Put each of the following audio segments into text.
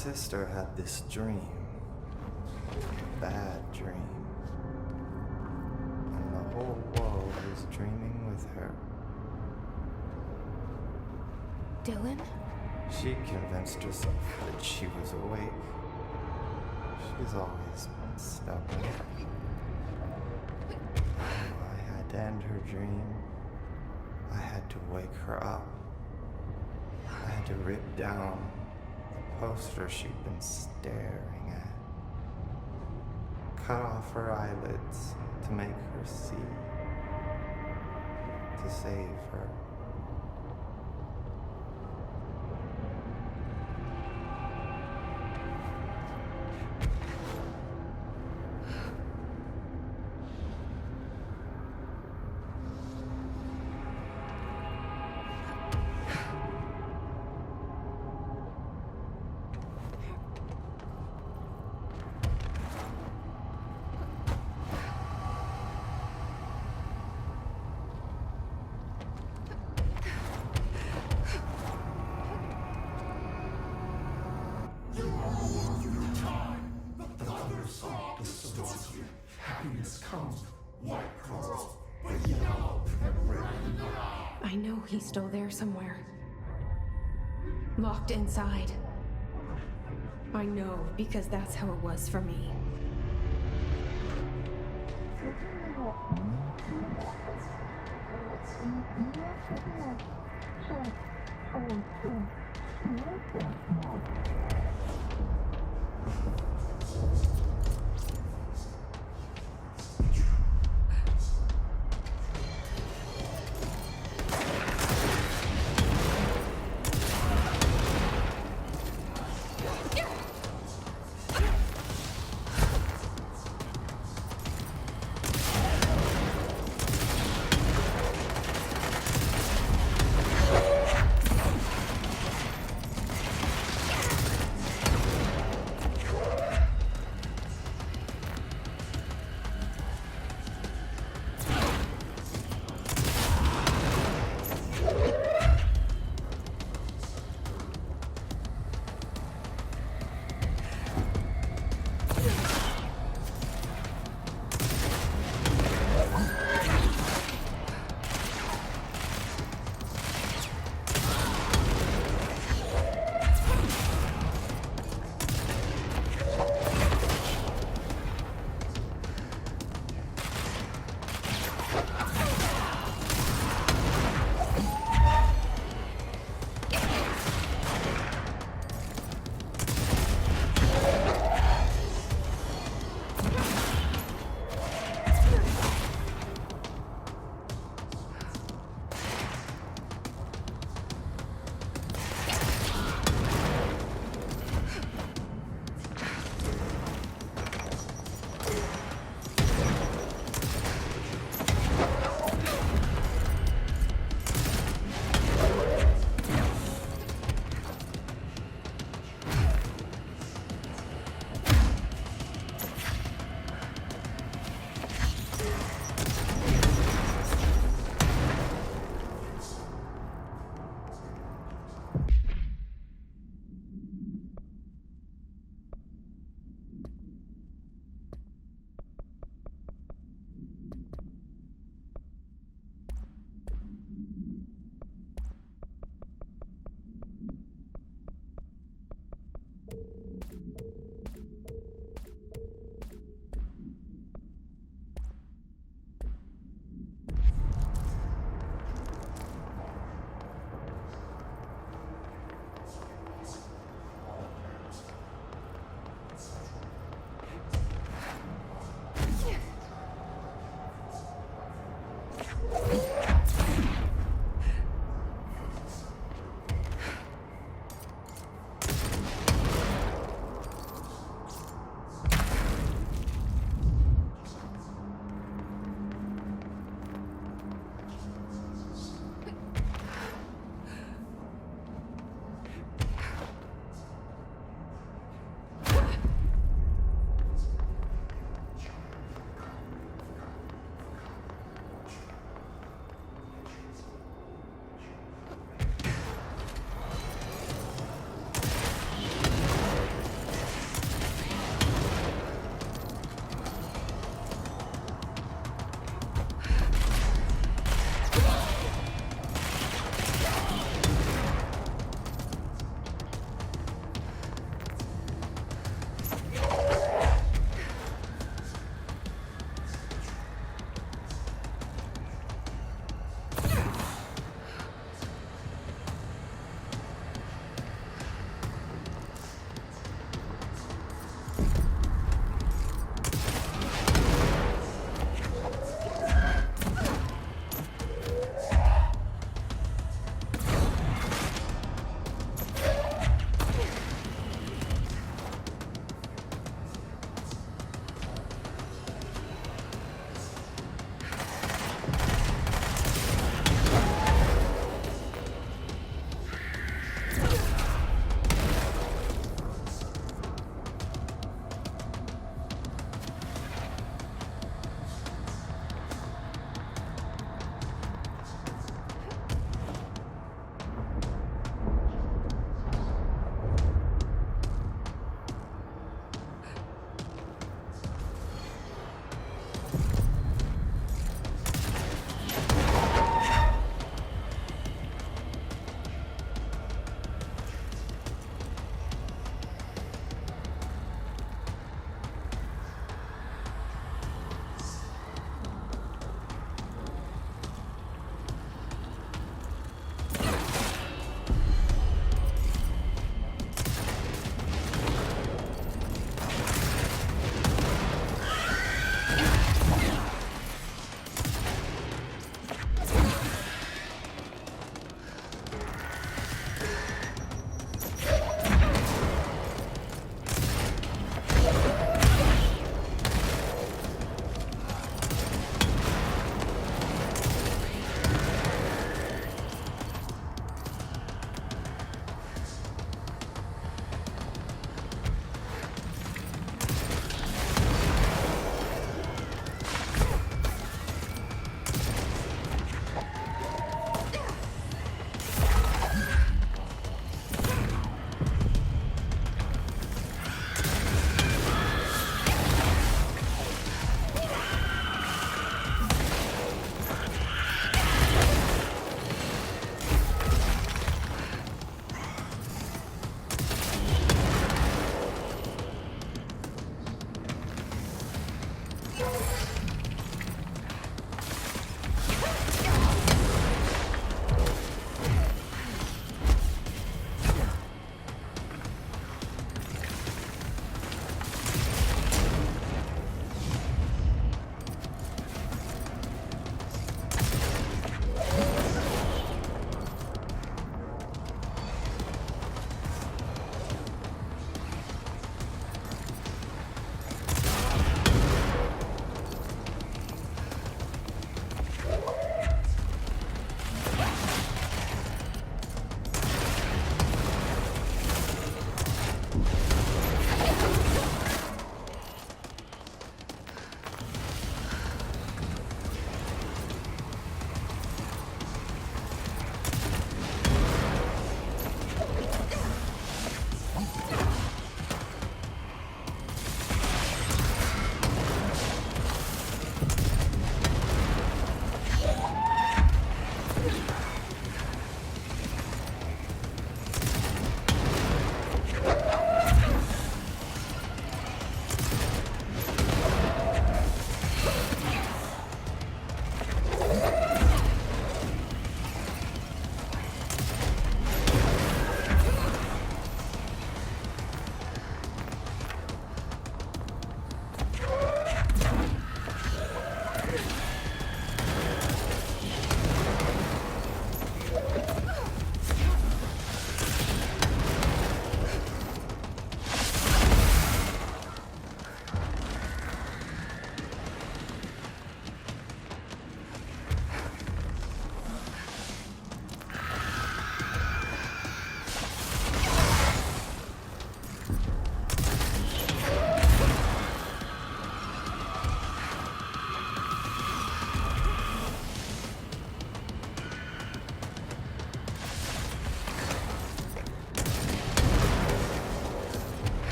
sister had this dream. A bad dream. And the whole world was dreaming with her. Dylan? She convinced herself that she was awake. She's always been stubborn. I had to end her dream. I had to wake her up. I had to rip down the poster she'd been staring at. Cut off her eyelids to make her see. To save her. I know he's still there somewhere. Locked inside. I know, because that's how it was for me.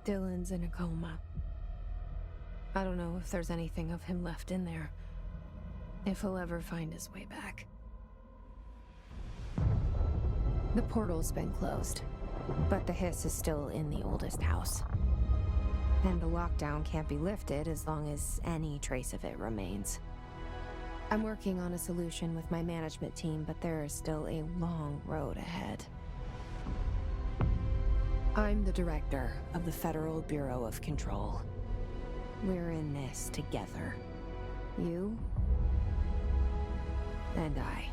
Dylan's in a coma. I don't know if there's anything of him left in there. If he'll ever find his way back. The portal's been closed, but the hiss is still in the oldest house. And the lockdown can't be lifted as long as any trace of it remains. I'm working on a solution with my management team, but there is still a long road ahead. I'm the director of the Federal Bureau of Control. We're in this together. You and I.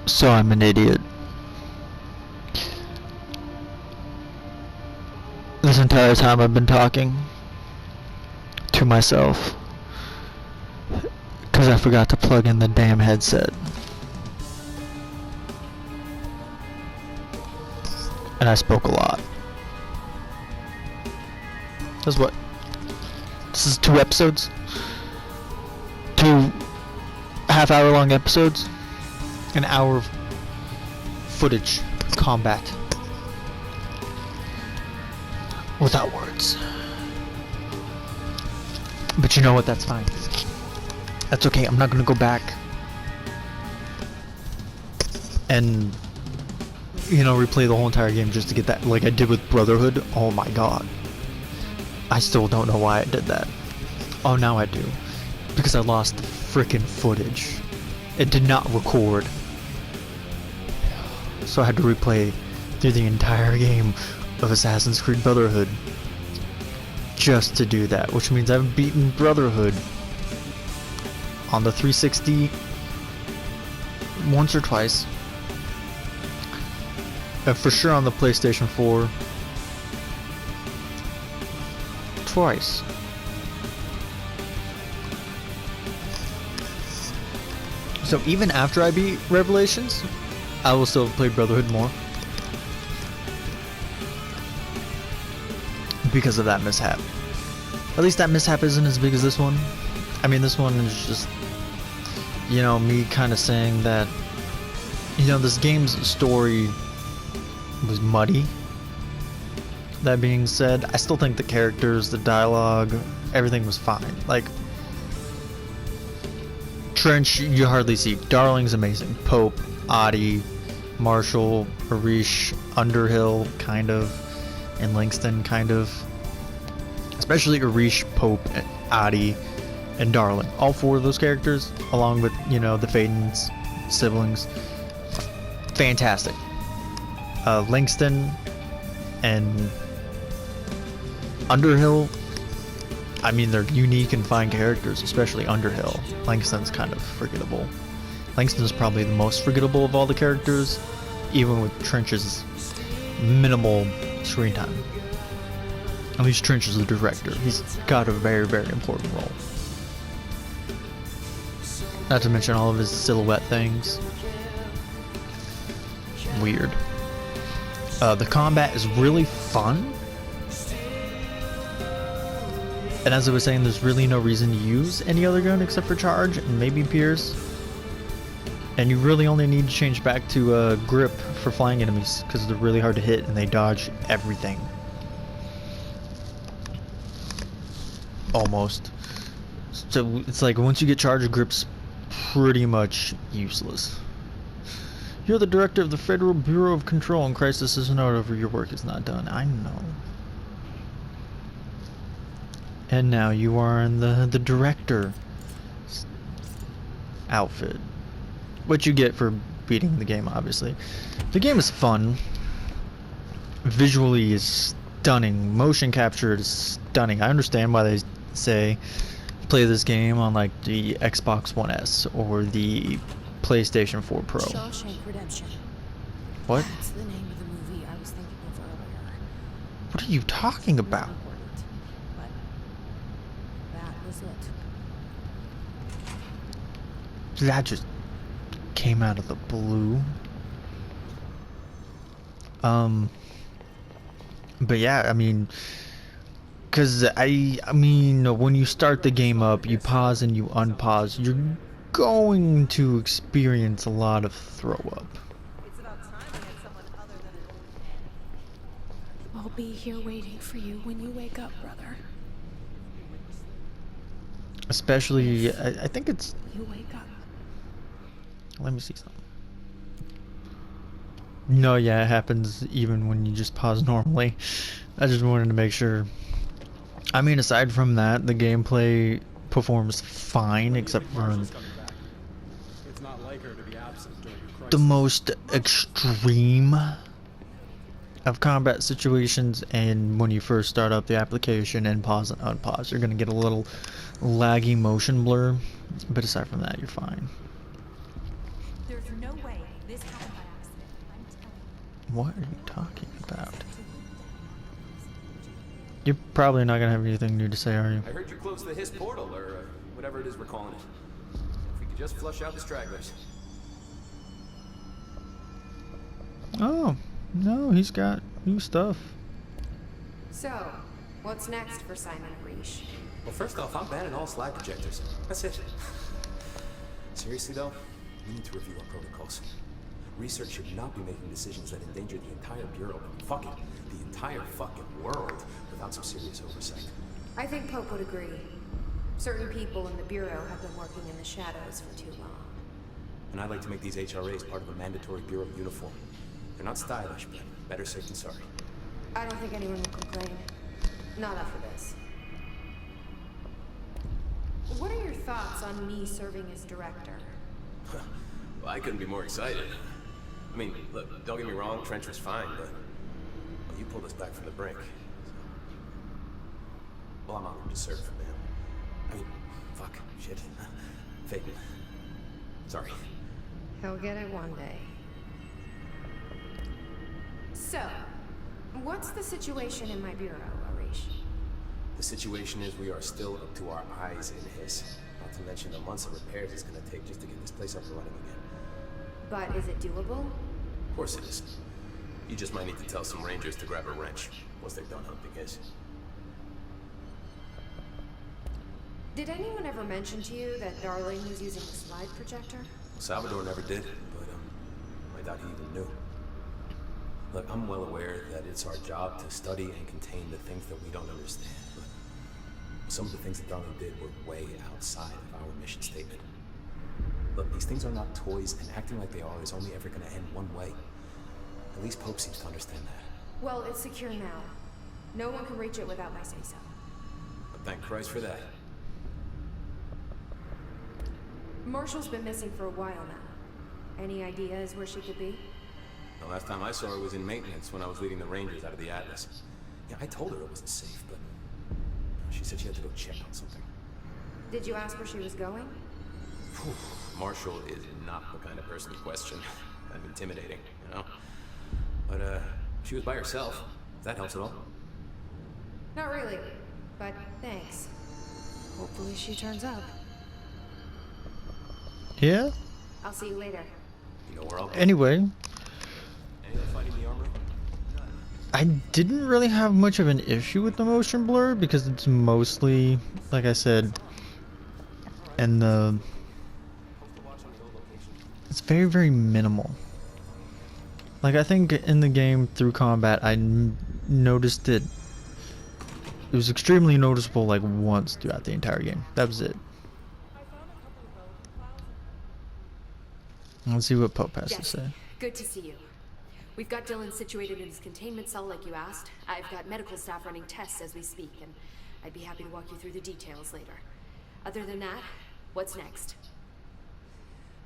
So I'm an idiot. This entire time I've been talking to myself because I forgot to plug in the damn headset. And I spoke a lot. This is what? This is 2 episodes? 2 half-hour long episodes, an hour of footage, combat, without words. But you know what? That's fine. That's okay. I'm not gonna go back and, you know, replay the whole entire game just to get that, like I did with Brotherhood. Oh my god. I still don't know why I did that. Oh, now I do. Because I lost the frickin' footage. It did not record. So I had to replay through the entire game of Assassin's Creed Brotherhood just to do that, which means I've beaten Brotherhood on the 360 once or twice, and for sure on the PlayStation 4 twice. So even after I beat Revelations, I will still play Brotherhood more because of that mishap. At least that mishap isn't as big as this one. I mean, this one is just, you know, me kind of saying that, you know, this game's story was muddy. That being said, I still think the characters, the dialogue, everything was fine. Like, Trench, you hardly see. Darling's amazing. Pope, Adi, Marshall, Arish, Underhill, kind of, and Langston, kind of. Especially Arish, Pope, Adi, and Darling. All four of those characters, along with, you know, the Faden's siblings. Fantastic. Langston and Underhill, I mean, they're unique and fine characters, especially Underhill. Langston's kind of forgettable. Langston's probably the most forgettable of all the characters, even with Trench's minimal screen time. At least Trench is the director. He's got a very, very important role. Not to mention all of his silhouette things. Weird. The combat is really fun. And as I was saying, there's really no reason to use any other gun except for charge and maybe Pierce. And you really only need to change back to grip for flying enemies because they're really hard to hit and they dodge everything. Almost. So it's like once you get charge, grip's pretty much useless. You're the director of the Federal Bureau of Control and crisis isn't over. Your work is not done. I know. And now you are in the director outfit. What you get for beating the game, obviously. The game is fun. Visually is stunning. Motion capture is stunning. I understand why they say play this game on like the Xbox One S or the PlayStation 4 Pro. Shawshank Redemption. What? That's the name of the movie I was thinking of earlier. What are you talking about? Not important, but that was it. That just came out of the blue. But yeah, I mean, cause I mean, when you start the game up, you pause and you unpause. You're going to experience a lot of throw up. I'll be here waiting for you when you wake up, brother. Especially, I think it's. You wake up. Let me see something. No, yeah, it happens even when you just pause normally. I just wanted to make sure. I mean, aside from that, the gameplay performs fine, except for the most extreme of combat situations, and when you first start up the application and pause and unpause, you're gonna get a little laggy motion blur, but aside from that, you're fine. There's no way this happened by accident. I'm telling you. What are you talking about? You're probably not gonna have anything new to say, are you? I heard you closed the Hiss portal, or whatever it is we're calling it. If we could just flush out the stragglers. Oh, no, he's got new stuff. So, what's next for Simon Arish? Well, first off, I'm banning all slide projectors. That's it. Seriously though, we need to review our protocols. Research should not be making decisions that endanger the entire Bureau, fuck it, the entire fucking world, without some serious oversight. I think Pope would agree. Certain people in the Bureau have been working in the shadows for too long. And I'd like to make these HRAs part of a mandatory Bureau uniform. They're not stylish, but better safe than sorry. I don't think anyone will complain. Not after this. What are your thoughts on me serving as director? Well, I couldn't be more excited. I mean, look, don't get me wrong, Trench was fine, but well, you pulled us back from the brink. So. Well, I'm honored to serve, man. I mean, fuck, shit. Phaeton. Sorry. He'll get it one day. So, what's the situation in my bureau, Arish? The situation is we are still up to our eyes in Hiss. Not to mention the months of repairs it's gonna take just to get this place up and running again. But is it doable? Of course it is. You just might need to tell some rangers to grab a wrench once they're done hunting Hiss. Did anyone ever mention to you that Darling was using the slide projector? Salvador never did, but I doubt he even knew. Look, I'm well aware that it's our job to study and contain the things that we don't understand, but some of the things that Darling did were way outside of our mission statement. Look, these things are not toys, and acting like they are is only ever gonna end one way. At least Pope seems to understand that. Well, it's secure now. No one can reach it without my say-so. But thank Christ for that. Marshall's been missing for a while now. Any ideas where she could be? The last time I saw her was in maintenance when I was leading the Rangers out of the Atlas. Yeah, I told her it wasn't safe, but she said she had to go check on something. Did you ask where she was going? Whew. Marshall is not the kind of person to question. Kind of intimidating, you know? But, she was by herself. If that helps at all. Not really, but thanks. Hopefully she turns up. Yeah? I'll see you later. You know where I'll be. Anyway, Any other fighting in the armory? I didn't really have much of an issue with the motion blur because it's mostly, like I said, and it's very, very minimal. Like, I think in the game through combat, I noticed it. It was extremely noticeable, like, once throughout the entire game. That was it. Let's see what Pope has to say. Good to see you. We've got Dylan situated in his containment cell like you asked. I've got medical staff running tests as we speak, and I'd be happy to walk you through the details later. Other than that, what's next?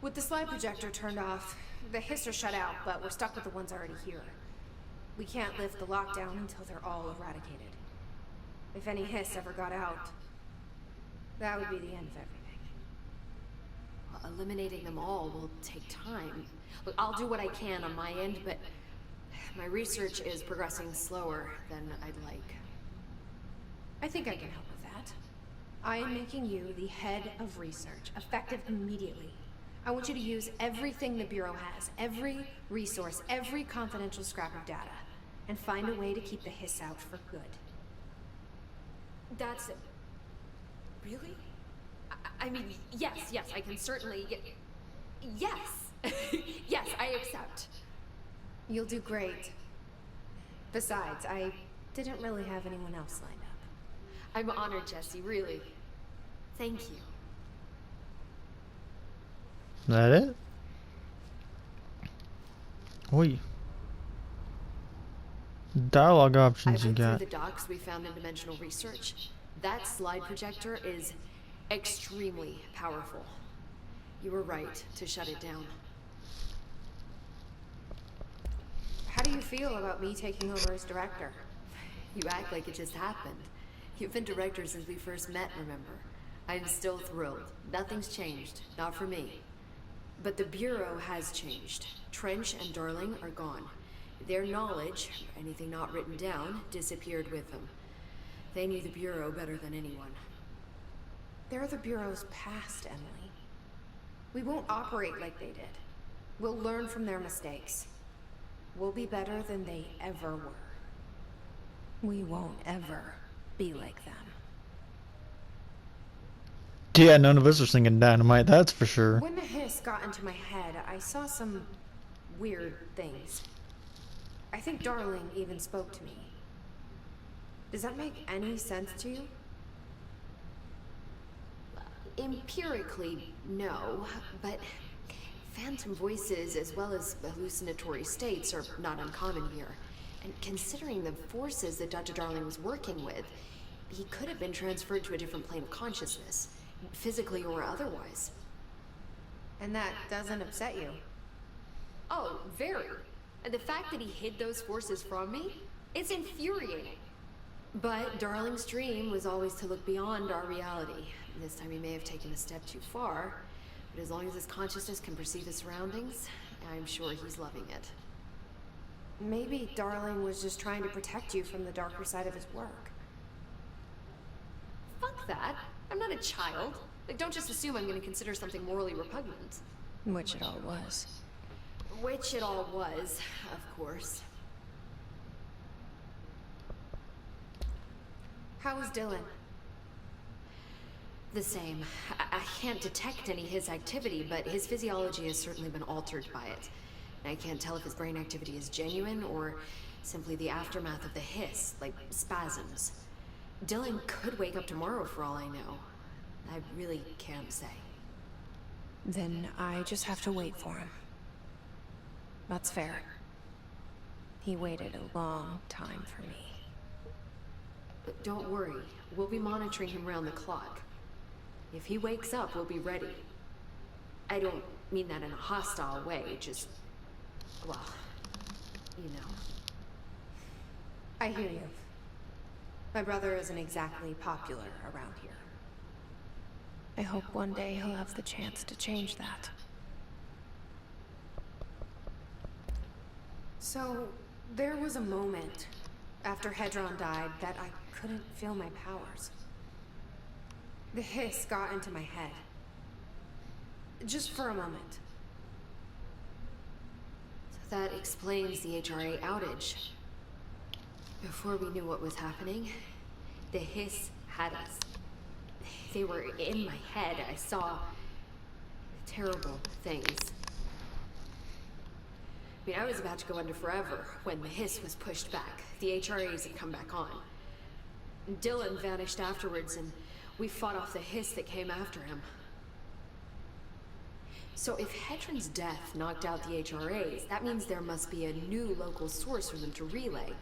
With the slide projector turned off, the Hiss are shut out, but we're stuck with the ones already here. We can't lift the lockdown until they're all eradicated. If any Hiss ever got out, that would be the end of everything. Well, eliminating them all will take time. Look, I'll do what I can on my end, but my research is progressing slower than I'd like. I think I can help with that. I am making you the head of research, effective immediately. I want you to use everything the Bureau has, every resource, every confidential scrap of data, and find a way to keep the Hiss out for good. That's it. Really? I mean, yes, I can certainly... Yes! Yes, I accept. You'll do great. Besides, I didn't really have anyone else lined up. I'm honored, Jesse, really. Thank you. That it? Oi. Dialogue options I you went got. through the docs we found in Dimensional Research. That slide projector is extremely powerful. You were right to shut it down. How do you feel about me taking over as director? You act like it just happened. You've been director since we first met, remember? I'm still thrilled. Nothing's changed. Not for me. But the Bureau has changed. Trench and Darling are gone. Their knowledge, anything not written down, disappeared with them. They knew the Bureau better than anyone. They're the Bureau's past, Emily. We won't operate like they did. We'll learn from their mistakes. We'll be better than they ever were. We won't ever be like them. Yeah, none of us are singing Dynamite, that's for sure. When the hiss got into my head, I saw some weird things. I think Darling even spoke to me. Does that make any sense to you? Empirically, no, but phantom voices as well as hallucinatory states are not uncommon here. And considering the forces that Dr. Darling was working with, he could have been transferred to a different plane of consciousness, physically or otherwise. And that doesn't upset you? Oh, very. And the fact that he hid those forces from me, it's infuriating. But Darling's dream was always to look beyond our reality. This time he may have taken a step too far, but as long as his consciousness can perceive his surroundings, I'm sure he's loving it. Maybe Darling was just trying to protect you from the darker side of his work. Fuck that. I'm not a child. Like, don't just assume I'm going to consider something morally repugnant. Which it all was. Which it all was, of course. How was Dylan? The same. I can't detect any his activity, but his physiology has certainly been altered by it. And I can't tell if his brain activity is genuine or simply the aftermath of the hiss, like spasms. Dylan could wake up tomorrow for all I know. I really can't say. Then I just have to wait for him. That's fair. He waited a long time for me. But don't worry, we'll be monitoring him round the clock. If he wakes up, we'll be ready. I don't mean that in a hostile way, just... well, you know. I hear you. My brother isn't exactly popular around here. I hope one day he'll have the chance to change that. So, there was a moment after Hedron died that I couldn't feel my powers. The hiss got into my head. Just for a moment. So that explains the HRA outage. Before we knew what was happening, the hiss had us. They were in my head. I saw terrible things. I mean, I was about to go under forever when the hiss was pushed back. The HRAs had come back on. Dylan vanished afterwards, and we fought off the hiss that came after him. So if Hedron's death knocked out the HRAs, that means there must be a new local source for them to relay,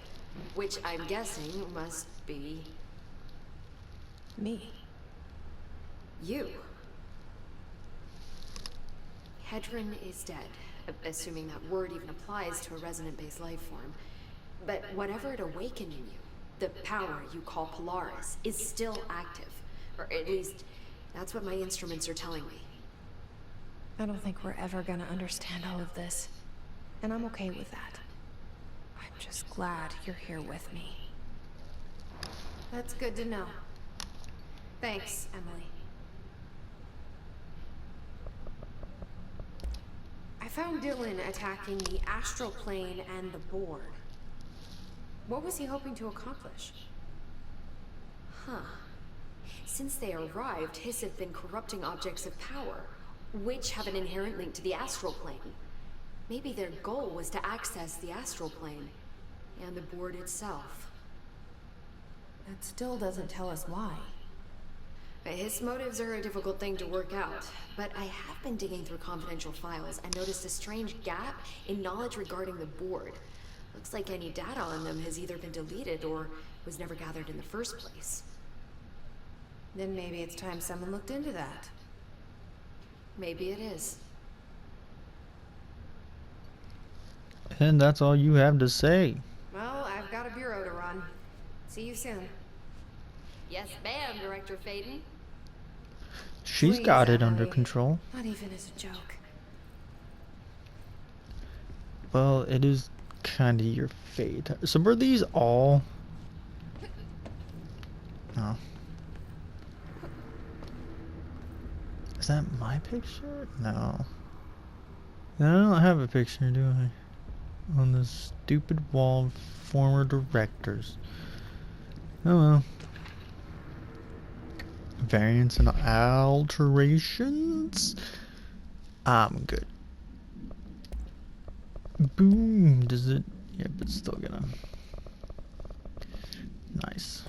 which I'm guessing must be... me. You. Hedron is dead, assuming that word even applies to a resonant-based life form. But whatever it awakened in you, the power you call Polaris, is still active. Or at least, that's what my instruments are telling me. I don't think we're ever gonna understand all of this. And I'm okay with that. I'm just glad you're here with me. That's good to know. Thanks, Emily. I found Dylan attacking the astral plane and the board. What was he hoping to accomplish? Huh. Since they arrived, Hiss have been corrupting objects of power, which have an inherent link to the astral plane. Maybe their goal was to access the astral plane, and the board itself. That still doesn't tell us why. His motives are a difficult thing to work out, but I have been digging through confidential files and noticed a strange gap in knowledge regarding the board. Looks like any data on them has either been deleted or was never gathered in the first place. Then maybe it's time someone looked into that. Maybe it is. And that's all you have to say. Well, I've got a bureau to run. See you soon. Yes, ma'am, Director Faden. She's Please, got it under Emily. control. Not even as a joke. Well, it is kind of your fate. So were these all... Oh. Is that my picture? No. I don't have a picture, do I? On this stupid wall of former directors. Oh well. variants and alterations, I'm good. Boom. Does it? Yep, it's still gonna. Nice.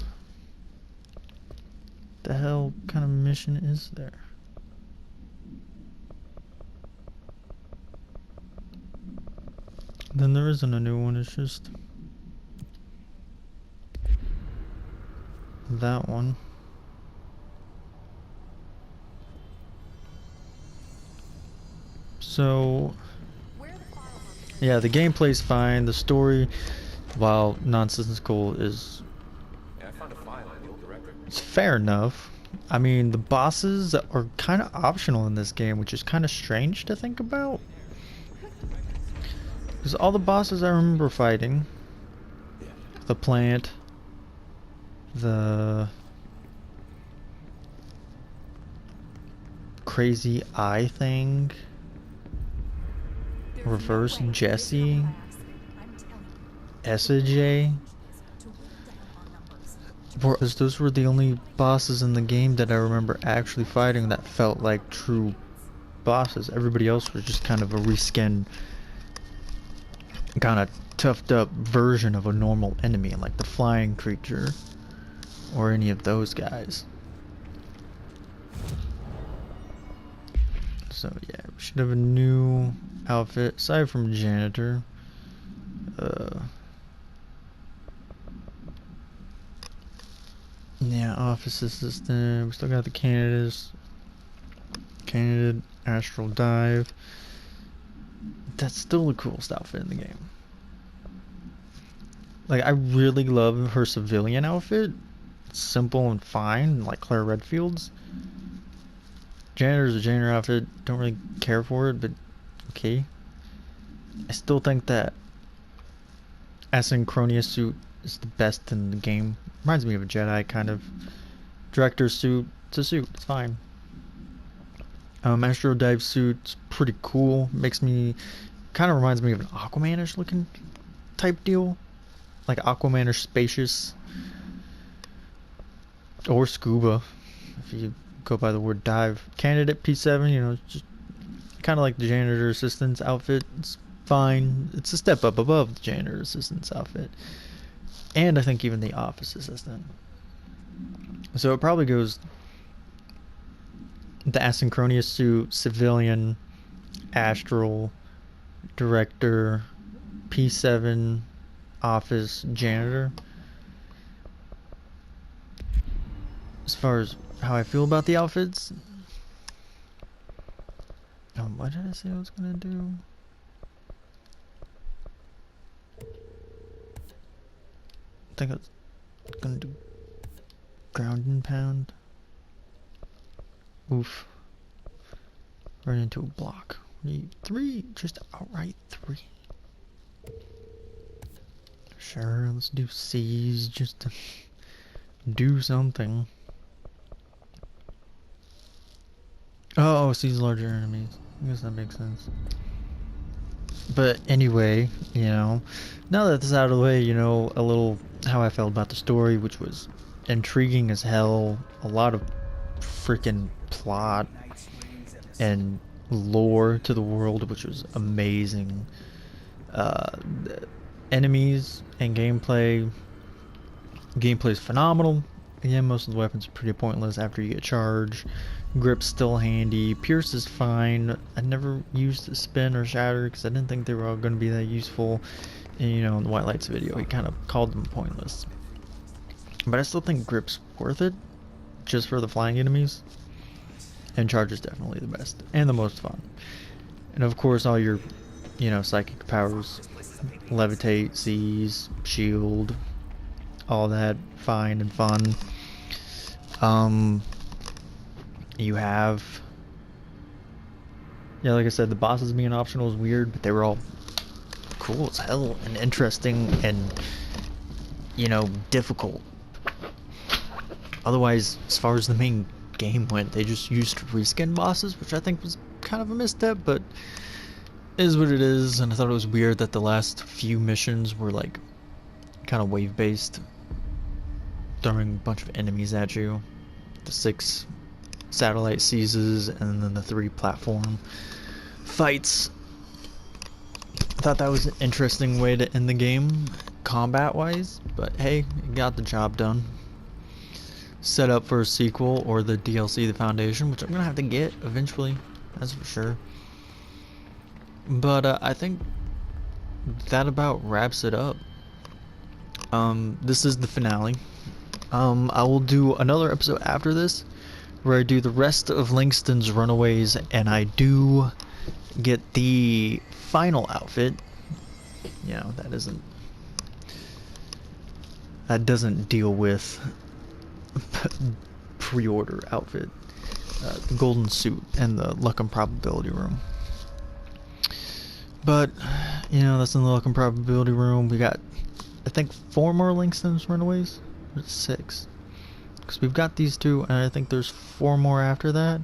The hell kind of mission is there? Then there isn't a new one, it's just that one. So yeah, the gameplay's fine. The story, while nonsensical, is Yeah, I found a file on the old director. it's fair enough. I mean, the bosses are kind of optional in this game, which is kind of strange to think about. Because all the bosses I remember fighting, the plant, the crazy eye thing, reverse Jesse, SJ, those were the only bosses in the game that I remember actually fighting that felt like true bosses. Everybody else was just kind of a reskinned, kind of toughed up version of a normal enemy, like the flying creature or any of those guys. So yeah, we should have a new outfit aside from janitor. Yeah, office assistant. We still got the candidate astral dive. That's still the coolest outfit in the game. Like, I really love her civilian outfit. It's simple and fine, like Claire Redfield's. Janitor's a janitor outfit. Don't really care for it, but okay. I still think that Asynchronia suit is the best in the game. Reminds me of a Jedi kind of. Director suit. It's a suit. It's fine. Astro dive suit's pretty cool. Makes me, kind of reminds me of an Aquamanish looking type deal, like Aquamanish spacious, or scuba, if you go by the word dive. Candidate P7, you know, just kind of like the janitor assistant's outfit. It's fine. It's a step up above the janitor assistant's outfit, and I think even the office assistant. So it probably goes the Asynchronia suit, civilian, astral, director, P7, office, janitor. As far as how I feel about the outfits, what did I say I was gonna do? I think I was gonna do ground and pound. Oof. Run into a block. We need 3, just outright 3. Sure, let's do C's just to do something. Oh, C's larger enemies. I guess that makes sense. But anyway, you know, now that this is out of the way, you know, a little how I felt about the story, which was intriguing as hell. A lot of freaking plot and lore to the world, which was amazing. Enemies and gameplay. Gameplay is phenomenal. Again, most of the weapons are pretty pointless after you get charged. Grip's still handy. Pierce is fine. I never used spin or shatter because I didn't think they were all going to be that useful. And, you know, in the White Lights video, he kind of called them pointless. But I still think Grip's worth it, just for the flying enemies. And Charge is definitely the best and the most fun. And of course, all your, you know, psychic powers, levitate, seize, shield, all that fine and fun. You have, yeah, like I said, the bosses being optional is weird, but they were all cool as hell and interesting and, you know, difficult. Otherwise, as far as the main game went, they just used reskin bosses, which I think was kind of a misstep, but is what it is. And I thought it was weird that the last few missions were like kind of wave based, throwing a bunch of enemies at you. the 6 satellite seizes and then the 3 platform fights. I thought that was an interesting way to end the game combat-wise, but hey, it got the job done. Set up for a sequel or the DLC, The Foundation, which I'm gonna have to get eventually, that's for sure. But I think that about wraps it up. This is the finale. I will do another episode after this where I do the rest of Langston's Runaways and I do get the final outfit. You know, that doesn't deal with pre-order outfit. The golden suit and the luck and probability room. But, you know, that's in the luck and probability room. We got, I think, 4 more Langston's Runaways? Or 6? Because we've got these 2, and I think there's 4 more after that.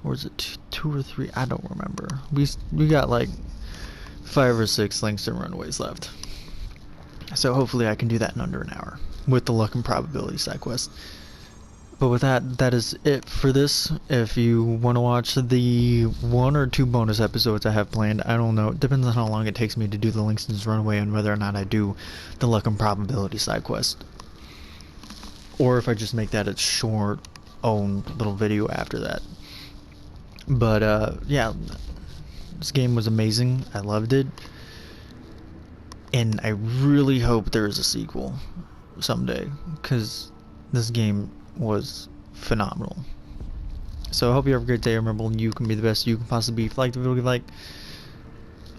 Or is it 2 or 3? I don't remember. We got like 5 or 6 Langston Runaways left. So hopefully I can do that in under an hour with the luck and probability side quest. But with that is it for this. If you want to watch the 1 or 2 bonus episodes I have planned, I don't know. It depends on how long it takes me to do the Langston's Runaway and whether or not I do the luck and probability side quest. Or if I just make that a short own little video after that. But yeah, this game was amazing. I loved it. And I really hope there is a sequel someday, because this game was phenomenal. So I hope you have a great day. Remember, you can be the best you can possibly be. If you liked the video, like.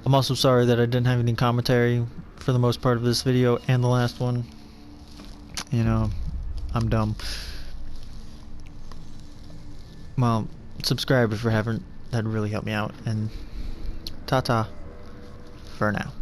I'm also sorry that I didn't have any commentary for the most part of this video and the last one. You know, I'm dumb. Well, subscribe if you haven't. That'd really help me out. And ta-ta for now.